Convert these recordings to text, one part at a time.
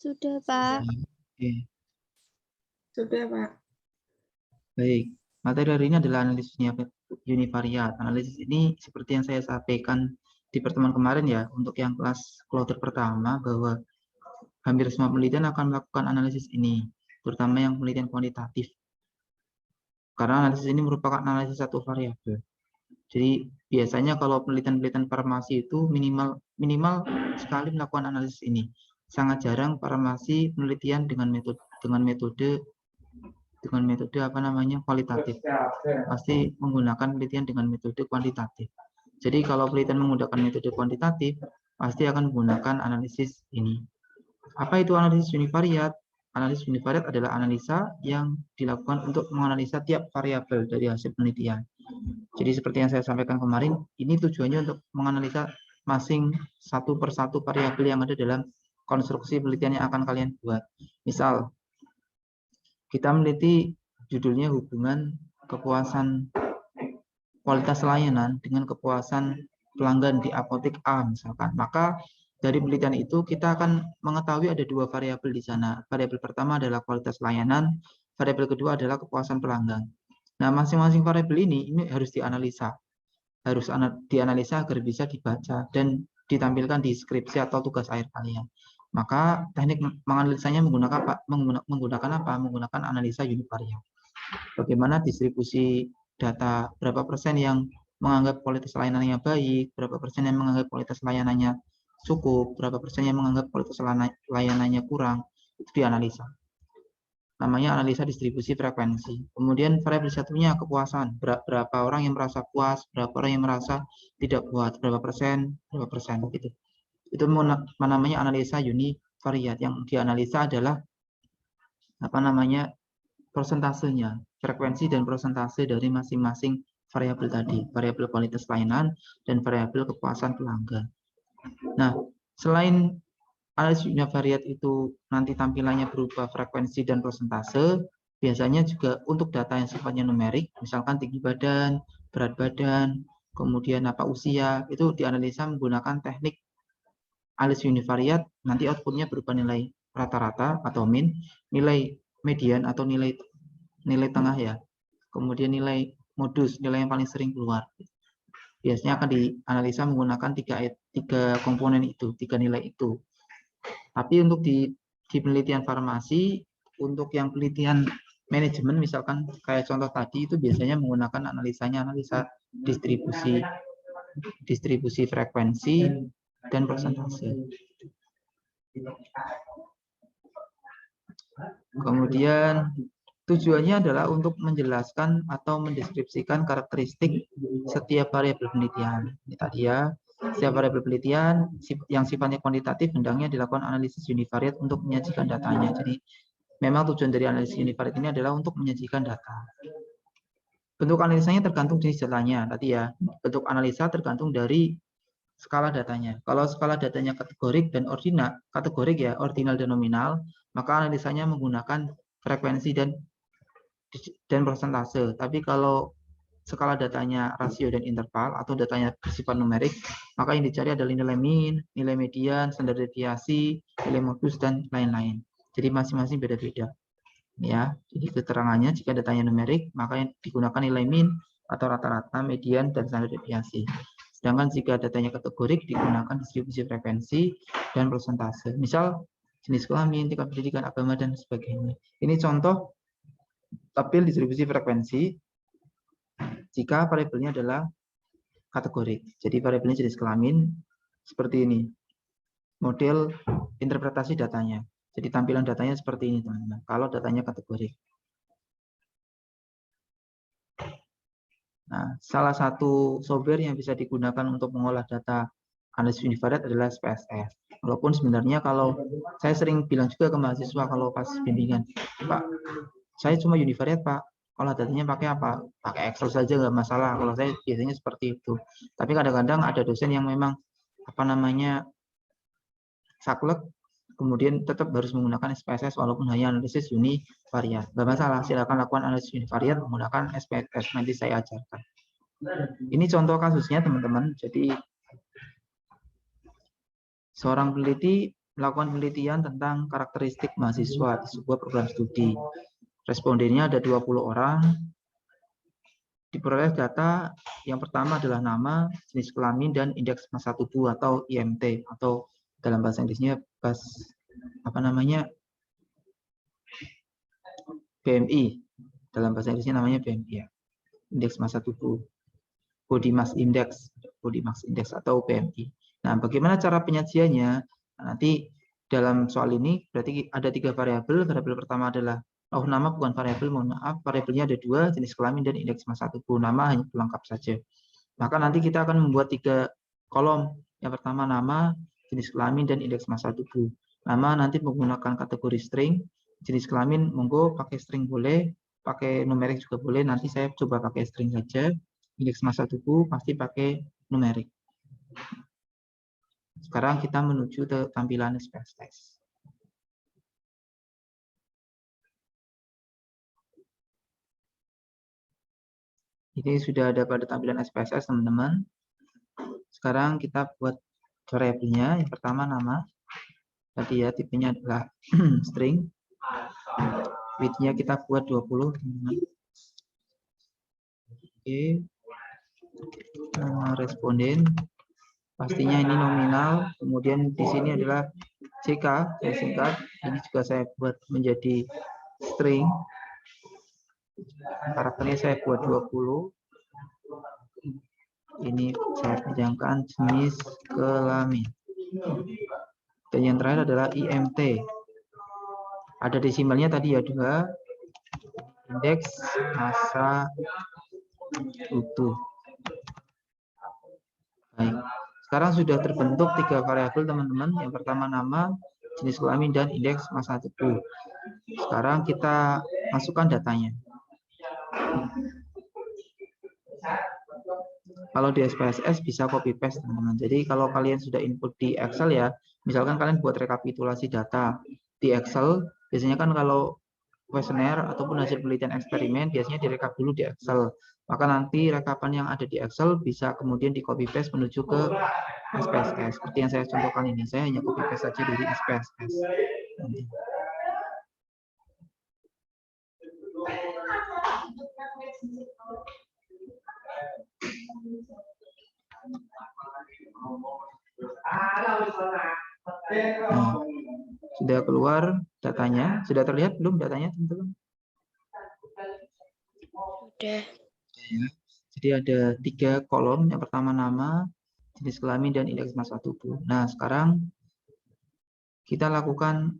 Sudah, Pak. Oke. Sudah, Pak. Baik. Materi hari ini adalah analisis univariat. Analisis ini seperti yang saya sampaikan di pertemuan kemarin ya, untuk yang kelas kloter pertama, bahwa hampir semua penelitian akan melakukan analisis ini, terutama yang penelitian kuantitatif. Karena analisis ini merupakan analisis satu variabel. Jadi biasanya kalau penelitian-penelitian farmasi itu minimal sekali melakukan analisis ini. Sangat jarang farmasi penelitian dengan metode kualitatif. Pasti menggunakan penelitian dengan metode kuantitatif. Jadi kalau penelitian menggunakan metode kuantitatif, pasti akan menggunakan analisis ini. Apa itu analisis univariat? Analisis univariat adalah analisa yang dilakukan untuk menganalisa tiap variabel dari hasil penelitian. Jadi seperti yang saya sampaikan kemarin, ini tujuannya untuk menganalisa masing satu persatu variabel yang ada dalam konstruksi penelitian yang akan kalian buat. Misal, kita meneliti judulnya hubungan kepuasan kualitas layanan dengan kepuasan pelanggan di apotek A misalkan. Maka dari penelitian itu kita akan mengetahui ada dua variabel di sana. Variabel pertama adalah kualitas layanan, variabel kedua adalah kepuasan pelanggan. Nah, masing-masing variabel ini harus dianalisa. Harus dianalisa agar bisa dibaca dan ditampilkan di skripsi atau tugas akhir kalian. Maka teknik menganalisanya menggunakan apa? Menggunakan analisa univariat. Bagaimana distribusi data, berapa persen yang menganggap kualitas layanannya baik, berapa persen yang menganggap kualitas layanannya cukup, berapa persen yang menganggap kualitas layanannya kurang, itu dianalisa. Namanya analisa distribusi frekuensi. Kemudian variabel satunya kepuasan, berapa orang yang merasa puas, berapa orang yang merasa tidak puas, berapa persen gitu. Itu namanya analisa univariat. Yang dianalisa adalah persentasenya, frekuensi dan persentase dari masing-masing variabel tadi, variabel kualitas layanan dan variabel kepuasan pelanggan. Nah, selain analisis univariat itu nanti tampilannya berupa frekuensi dan persentase, biasanya juga untuk data yang sifatnya numerik, misalkan tinggi badan, berat badan, kemudian usia, itu dianalisa menggunakan teknik analisis univariat, nanti outputnya berupa nilai rata-rata atau min, nilai median atau nilai tengah ya, kemudian nilai modus, nilai yang paling sering keluar. Biasanya akan dianalisa menggunakan tiga komponen itu, tiga nilai itu. Tapi untuk di penelitian farmasi, untuk yang penelitian manajemen misalkan kayak contoh tadi, itu biasanya menggunakan analisa distribusi frekuensi dan persentase. Kemudian tujuannya adalah untuk menjelaskan atau mendeskripsikan karakteristik setiap variabel penelitian. Ini tadi ya, setiap variabel penelitian yang sifatnya kuantitatif hendaknya dilakukan analisis univariat untuk menyajikan datanya. Jadi memang tujuan dari analisis univariat ini adalah untuk menyajikan data. Bentuk analisanya tergantung jenis datanya. Tadi ya, bentuk analisa tergantung dari skala datanya. Kalau skala datanya kategorik dan ordinal, kategorik ya, ordinal dan nominal, maka analisanya menggunakan frekuensi dan persentase. Tapi kalau skala datanya rasio dan interval atau datanya bersifat numerik, maka yang dicari adalah nilai min, nilai median, standar deviasi, nilai modus, dan lain-lain. Jadi masing-masing beda-beda. Ya, jadi keterangannya jika datanya numerik, maka yang digunakan nilai min atau rata-rata, median, dan standar deviasi. Sedangkan jika datanya kategorik, digunakan distribusi frekuensi dan persentase. Misal jenis kelamin, tingkat pendidikan, agama, dan sebagainya. Ini contoh tabel distribusi frekuensi jika variabelnya adalah kategorik. Jadi variabelnya jenis kelamin seperti ini. Model interpretasi datanya. Jadi tampilan datanya seperti ini, teman-teman. Kalau datanya kategorik. Nah, salah satu software yang bisa digunakan untuk mengolah data analisis univariat adalah SPSS. Walaupun sebenarnya kalau saya sering bilang juga ke mahasiswa kalau pas bimbingan, Pak, saya cuma univariat, Pak. Kalau datanya pakai apa? Pakai Excel saja nggak masalah. Kalau saya biasanya seperti itu. Tapi kadang-kadang ada dosen yang memang saklek, kemudian tetap harus menggunakan SPSS walaupun hanya analisis univariat. Nggak masalah, silakan lakukan analisis univariat menggunakan SPSS. Nanti saya ajarkan. Ini contoh kasusnya, teman-teman. Jadi seorang peneliti melakukan penelitian tentang karakteristik mahasiswa di sebuah program studi. Respondennya ada 20 orang. Diperoleh data yang pertama adalah nama, jenis kelamin, dan indeks massa tubuh atau IMT, atau dalam bahasa Inggrisnya BMI. Dalam bahasa Inggrisnya namanya BMI ya. Indeks massa tubuh. Body mass index atau BMI. Nah, bagaimana cara penyajiannya? Nah, nanti dalam soal ini berarti ada 3 variabel. Variabel pertama adalah nama bukan variabel, mohon maaf. Variabelnya ada 2, jenis kelamin dan indeks massa tubuh. Nama hanya pelengkap saja. Maka nanti kita akan membuat 3 kolom. Yang pertama nama, jenis kelamin dan indeks massa tubuh. Nama nanti menggunakan kategori string, jenis kelamin monggo pakai string boleh, pakai numerik juga boleh. Nanti saya coba pakai string saja. Indeks massa tubuh pasti pakai numerik. Sekarang kita menuju ke tampilan SPSS. Ini sudah ada pada tampilan SPSS, teman-teman. Sekarang kita buat variabelnya. Yang pertama nama. Tadi ya, tipenya adalah string. Width-nya kita buat 20, teman-teman. Oke. Nama responden. Pastinya ini nominal. Kemudian di sini adalah CK, saya singkat. Ini juga saya buat menjadi string. Karakternya saya buat 20. Ini saya panjangkan jenis kelamin. Dan yang terakhir adalah IMT. Ada desimalnya tadi ya 2. Indeks massa tubuh. Baik. Sekarang sudah terbentuk 3 variabel, teman-teman. Yang pertama nama, jenis kelamin, dan indeks massa tubuh. Sekarang kita masukkan datanya. Kalau di SPSS bisa copy paste, teman-teman. Jadi kalau kalian sudah input di Excel ya, misalkan kalian buat rekapitulasi data di Excel, biasanya kan kalau kuesioner ataupun hasil penelitian eksperimen biasanya direkap dulu di Excel. Maka nanti rekapan yang ada di Excel bisa kemudian di copy paste menuju ke SPSS. Seperti yang saya contohkan ini, saya hanya copy paste saja dari SPSS. Nah, sudah keluar datanya. Sudah terlihat belum datanya, teman-teman? Sudah. Jadi ada 3 kolom. Yang pertama nama, jenis kelamin, dan indeks massa tubuh. Nah, sekarang kita lakukan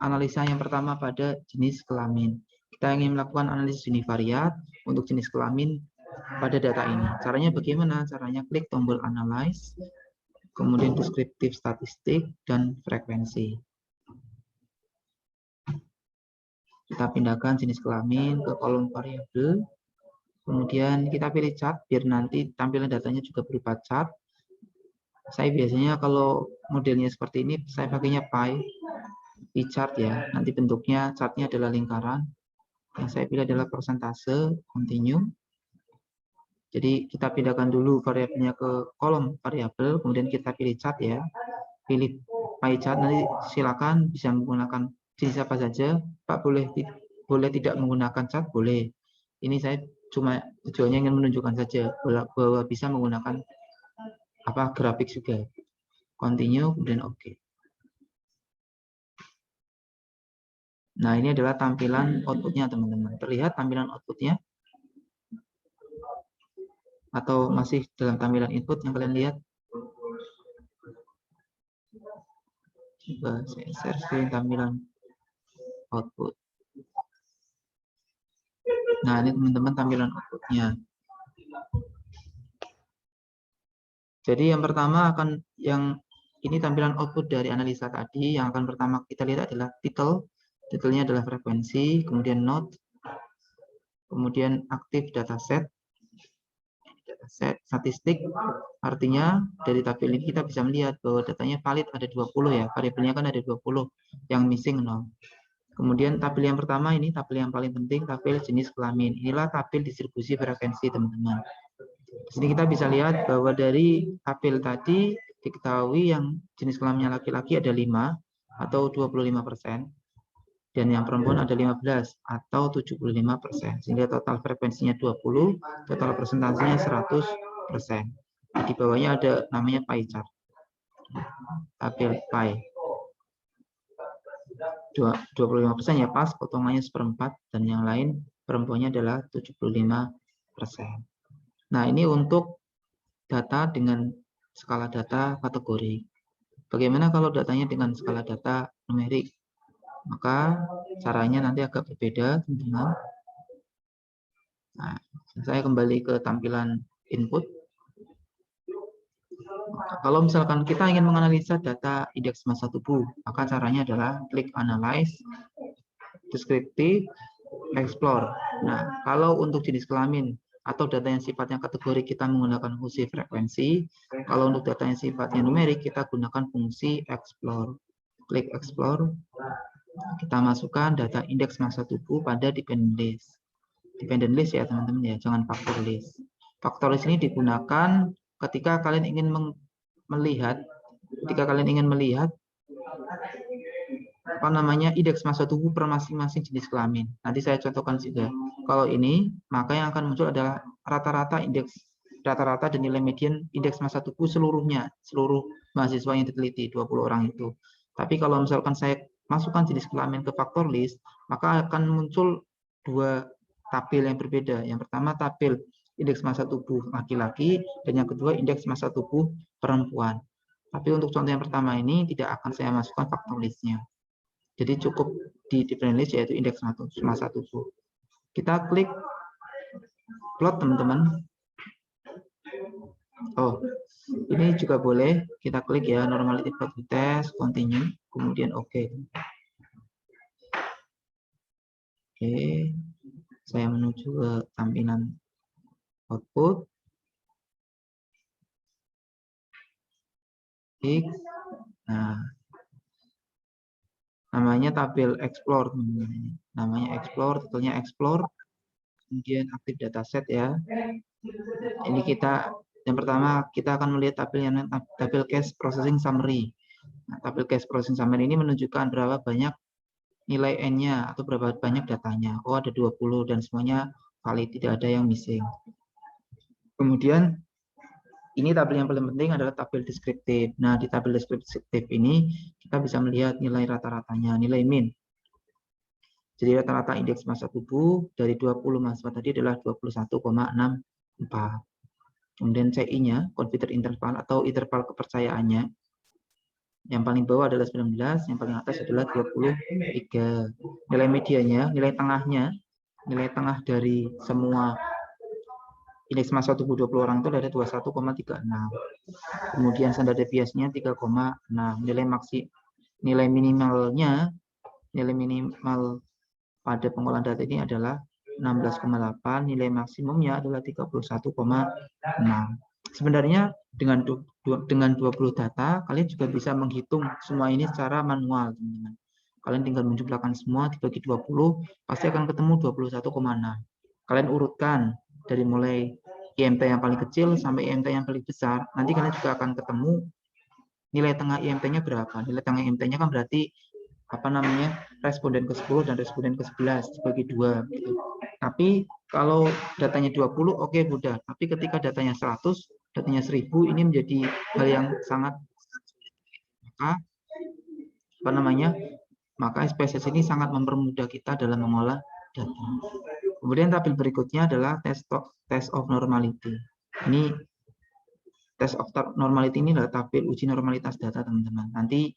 analisa yang pertama pada jenis kelamin. Kita ingin melakukan analisis univariat untuk jenis kelamin pada data ini. Caranya bagaimana? Caranya klik tombol analyze, kemudian deskriptif statistik, dan frekuensi. Kita pindahkan jenis kelamin ke kolom variabel. Kemudian kita pilih chart, biar nanti tampilan datanya juga berupa chart. Saya biasanya kalau modelnya seperti ini, saya pakainya pie chart ya. Nanti bentuknya chartnya adalah lingkaran. Yang saya pilih adalah persentase, continue. Jadi kita pindahkan dulu variabelnya ke kolom variabel, kemudian kita pilih chart ya. Pilih pie chart, nanti silakan bisa menggunakan jenis apa saja. Pak boleh tidak menggunakan chart, boleh. Ini saya cuma tujuannya ingin menunjukkan saja bahwa bisa menggunakan grafik juga. Continue, kemudian oke. Nah, ini adalah tampilan outputnya, teman-teman. Terlihat tampilan outputnya? Atau masih dalam tampilan input yang kalian lihat? Coba saya share screen tampilan output. Nah, ini teman-teman tampilan outputnya. Jadi yang pertama ini tampilan output dari analisa tadi. Yang akan pertama kita lihat adalah title. Titelnya adalah frekuensi, kemudian node, kemudian aktif dataset, statistik. Artinya dari tabel ini kita bisa melihat bahwa datanya valid ada 20 ya. Variabelnya kan ada 20, yang missing 0. Kemudian tabel yang pertama ini tabel yang paling penting, tabel jenis kelamin. Inilah tabel distribusi frekuensi, teman-teman. Di sini kita bisa lihat bahwa dari tabel tadi diketahui yang jenis kelaminnya laki-laki ada 5 atau 25%, dan yang perempuan ada 15 atau 75%, sehingga total frekuensinya 20, total presentasinya 100%. Di bawahnya ada namanya pie chart, tabel pie. 25% ya pas, potongannya seperempat, dan yang lain perempuannya adalah 75%. Nah, ini untuk data dengan skala data kategori. Bagaimana kalau datanya dengan skala data numerik? Maka caranya nanti agak berbeda, teman-teman. Nah, saya kembali ke tampilan input. Kalau misalkan kita ingin menganalisa data indeks massa tubuh, maka caranya adalah klik Analyze, Descriptive, Explore. Nah, kalau untuk jenis kelamin atau data yang sifatnya kategori kita menggunakan fungsi frekuensi. Kalau untuk data yang sifatnya numerik kita gunakan fungsi Explore. Klik Explore. Kita masukkan data indeks massa tubuh pada dependent list. Dependent list ya teman-teman ya, jangan factor list. Factor list ini digunakan ketika kalian ingin melihat apa namanya indeks massa tubuh per masing-masing jenis kelamin. Nanti saya contohkan juga. Kalau ini, maka yang akan muncul adalah rata-rata dan nilai median indeks massa tubuh seluruhnya, seluruh mahasiswa yang diteliti 20 orang itu. Tapi kalau misalkan saya masukkan jenis kelamin ke factor list, maka akan muncul dua tabel yang berbeda. Yang pertama tabel indeks massa tubuh laki-laki, dan yang kedua indeks massa tubuh perempuan. Tapi untuk contoh yang pertama ini tidak akan saya masukkan faktor listnya. Jadi cukup di dependent list yaitu indeks massa tubuh. Kita klik plot teman-teman. Oh, ini juga boleh kita klik ya, normality plot test, continue, kemudian oke. Oke, saya menuju ke tampilan output. Klik. Nah, namanya tabel explore, namanya explore, titelnya explore, kemudian aktif dataset ya. Ini kita yang pertama kita akan melihat tabel case processing summary. Nah, tabel case processing summary ini menunjukkan berapa banyak nilai n-nya atau berapa banyak datanya. Oh, ada 20 dan semuanya valid, tidak ada yang missing. Kemudian ini tabel yang paling penting adalah tabel deskriptif. Nah, di tabel deskriptif ini kita bisa melihat nilai rata-ratanya, nilai min. Jadi rata-rata indeks massa tubuh dari 20 mahasiswa tadi adalah 21,64. Kemudian CI-nya, confidence interval atau interval kepercayaannya. Yang paling bawah adalah 19, yang paling atas adalah 23. Nilai medianya, nilai tengah dari semua indeks massa tubuh 20 orang itu ada 21,36. Kemudian standar deviasinya 3,6. Nilai minimal pada pengolahan data ini adalah 16,8, nilai maksimumnya adalah 31,6. Sebenarnya dengan 20 data, kalian juga bisa menghitung semua ini secara manual, teman-teman. Kalian tinggal menjumlahkan semua dibagi 20, pasti akan ketemu 21,6. Kalian urutkan dari mulai IMT yang paling kecil sampai IMT yang paling besar. Nanti kalian juga akan ketemu nilai tengah IMT-nya berapa. Nilai tengah IMT-nya kan berarti responden ke-10 dan responden ke-11 dibagi 2 gitu. Tapi kalau datanya 20 oke mudah, tapi ketika datanya 100, datanya 1000 ini menjadi hal yang sangat maka SPSS ini sangat mempermudah kita dalam mengolah data. Kemudian tabel berikutnya adalah test of normality. Ini test of normality ini adalah tabel uji normalitas data, teman-teman. Nanti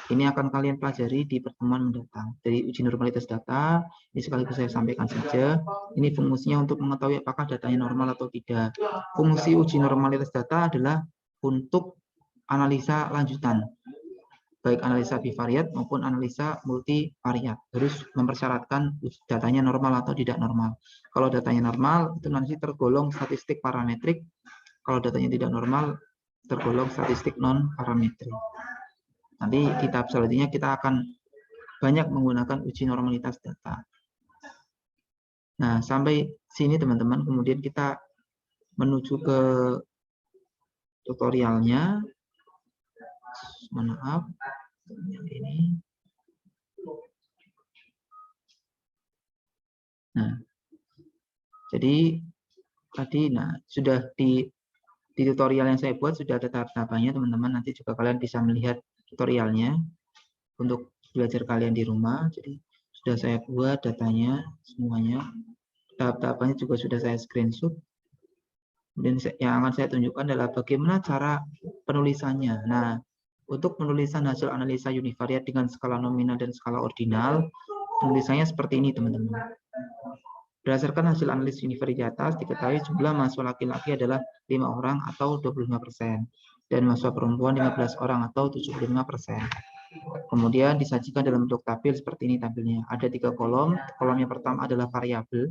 ini akan kalian pelajari di pertemuan mendatang. Dari uji normalitas data, ini sekaligus saya sampaikan saja. Ini fungsinya untuk mengetahui apakah datanya normal atau tidak. Fungsi uji normalitas data adalah untuk analisa lanjutan, baik analisa bivariat maupun analisa multivariat. Harus mempersyaratkan datanya normal atau tidak normal. Kalau datanya normal, itu nanti tergolong statistik parametrik. Kalau datanya tidak normal, tergolong statistik non-parametrik. Nanti di tahap selanjutnya kita akan banyak menggunakan uji normalitas data. Nah, sampai sini teman-teman, kemudian kita menuju ke tutorialnya. mohon maaf. Yang ini. Nah, jadi tadi, sudah di tutorial yang saya buat sudah ada tahap-tahapannya, teman-teman. Nanti juga kalian bisa melihat tutorialnya untuk belajar kalian di rumah. Jadi sudah saya buat datanya semuanya. Tahap-tahapannya juga sudah saya screenshot. Kemudian yang akan saya tunjukkan adalah bagaimana cara penulisannya. Nah, untuk penulisan hasil analisa univariat dengan skala nominal dan skala ordinal, penulisannya seperti ini, teman-teman. Berdasarkan hasil analisis univariat di atas, diketahui jumlah mahasiswa laki-laki adalah 5 orang atau 25%, dan mahasiswa perempuan 15 orang atau 75%. Kemudian disajikan dalam bentuk tabel seperti ini tabelnya. Ada 3 kolom. Kolom yang pertama adalah variabel.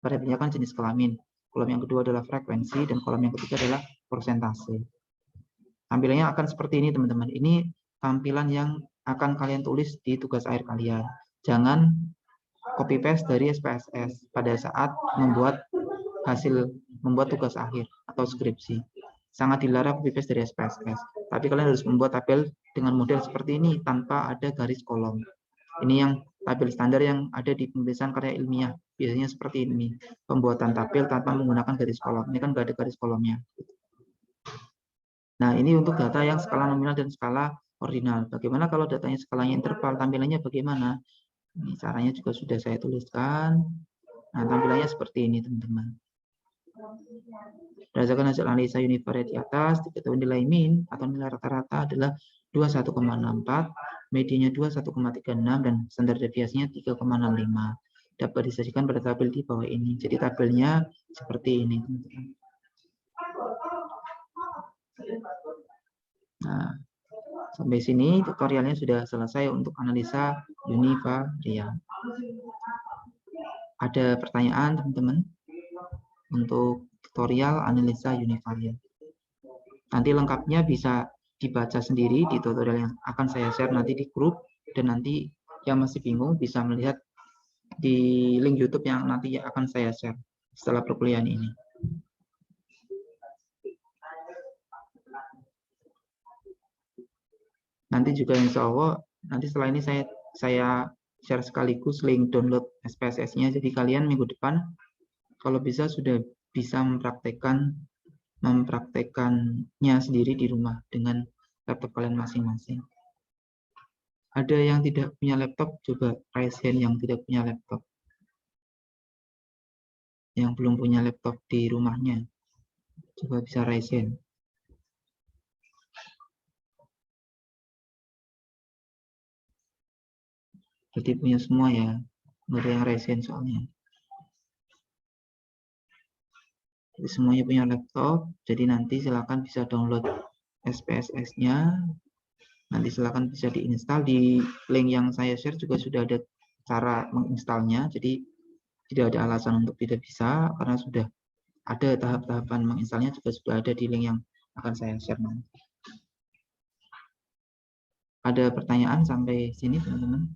Variabelnya kan jenis kelamin. Kolom yang kedua adalah frekuensi, dan kolom yang ketiga adalah persentase. Tampilannya akan seperti ini, teman-teman. Ini tampilan yang akan kalian tulis di tugas akhir kalian. Jangan copy paste dari SPSS pada saat membuat tugas akhir atau skripsi. Sangat dilarang copy paste dari SPSS. Tapi kalian harus membuat tabel dengan model seperti ini tanpa ada garis kolom. Ini yang tabel standar yang ada di penulisan karya ilmiah. Biasanya seperti ini. Pembuatan tabel tanpa menggunakan garis kolom. Ini kan nggak ada garis kolomnya. Nah, ini untuk data yang skala nominal dan skala ordinal. Bagaimana kalau datanya skalanya interval? Tampilannya bagaimana? Ini caranya juga sudah saya tuliskan. Nah, tampilannya seperti ini, teman-teman. Berdasarkan hasil analisa univariat di atas, diketahui nilai min atau nilai rata-rata adalah 21,64, medianya 21,36, dan standar deviasinya 3,65. Dapat disajikan pada tabel di bawah ini. Jadi tabelnya seperti ini, teman-teman. Nah, sampai sini tutorialnya sudah selesai untuk analisa univariat. Ada pertanyaan, teman-teman, untuk tutorial analisa univariat? Nanti lengkapnya bisa dibaca sendiri di tutorial yang akan saya share nanti di grup, dan nanti yang masih bingung bisa melihat di link YouTube yang nanti akan saya share setelah perkuliahan ini. Nanti juga insya Allah nanti setelah ini saya share sekaligus link download SPSS-nya. Jadi kalian minggu depan kalau bisa sudah bisa mempraktekannya sendiri di rumah dengan laptop kalian masing-masing. Ada yang tidak punya laptop, coba raise hand yang tidak punya laptop. Yang belum punya laptop di rumahnya, coba bisa raise hand. Jadi punya semua ya, nggak ada yang raise hand soalnya. Jadi semuanya punya laptop, jadi nanti silakan bisa download SPSS-nya. Nanti silakan bisa diinstal di link yang saya share juga sudah ada cara menginstalnya. Jadi tidak ada alasan untuk tidak bisa karena sudah ada tahap-tahapan menginstalnya juga sudah ada di link yang akan saya share nanti. Ada pertanyaan sampai sini, teman-teman?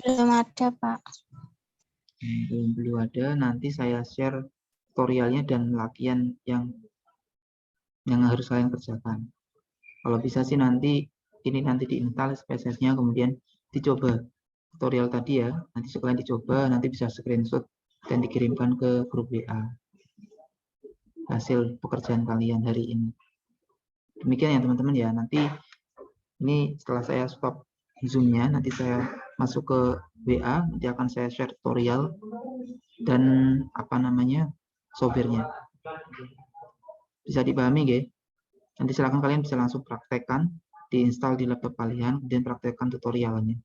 Belum ada, Pak. Belum ada. Nanti saya share tutorialnya dan latihan yang harus kalian kerjakan. Kalau bisa sih nanti diinstal SPSS-nya, kemudian dicoba tutorial tadi ya. Nanti sekalian dicoba, nanti bisa screenshot dan dikirimkan ke grup WA hasil pekerjaan kalian hari ini. Demikian ya teman-teman ya. Nanti ini setelah saya stop Zoom-nya, nanti saya masuk ke WA, nanti akan saya share tutorial dan software-nya. Bisa dipahami nggih? Nanti silakan kalian bisa langsung praktekkan, diinstal di laptop kalian, kemudian praktekkan tutorialnya.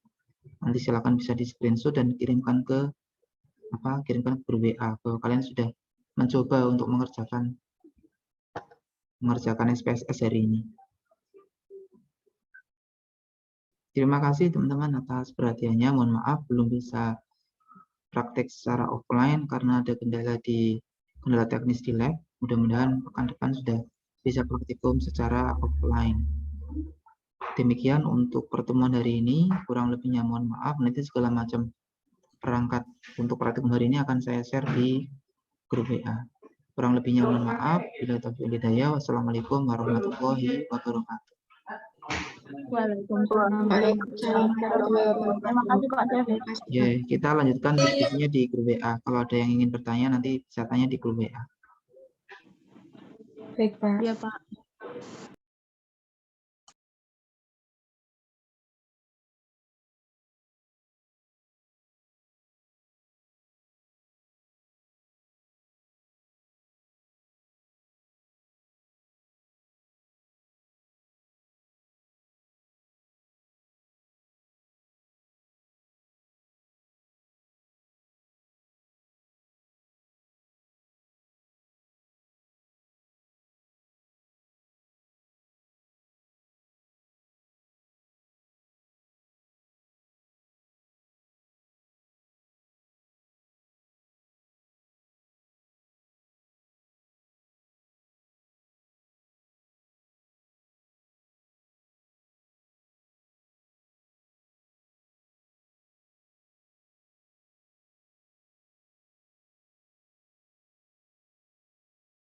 Nanti silakan bisa di screenshot dan kirimkan ke grup WA bahwa kalian sudah mencoba untuk mengerjakan SPSS hari ini. Terima kasih teman-teman atas perhatiannya. Mohon maaf belum bisa praktek secara offline karena ada kendala teknis di lab. Mudah-mudahan pekan depan sudah bisa praktikum secara offline. Demikian untuk pertemuan hari ini. Kurang lebihnya mohon maaf. Nanti segala macam perangkat untuk praktikum hari ini akan saya share di grup WA. Kurang lebihnya mohon maaf. Bila taufiq wal hidayah. Wassalamualaikum warahmatullahi wabarakatuh. Waalaikumsalam warahmatullahi wabarakatuh. Terima kasih Pak David. Ya, kita lanjutkan diskusinya di grup WA. Kalau ada yang ingin bertanya nanti bisa tanya di grup WA. Baik, Pak. Iya, Pak.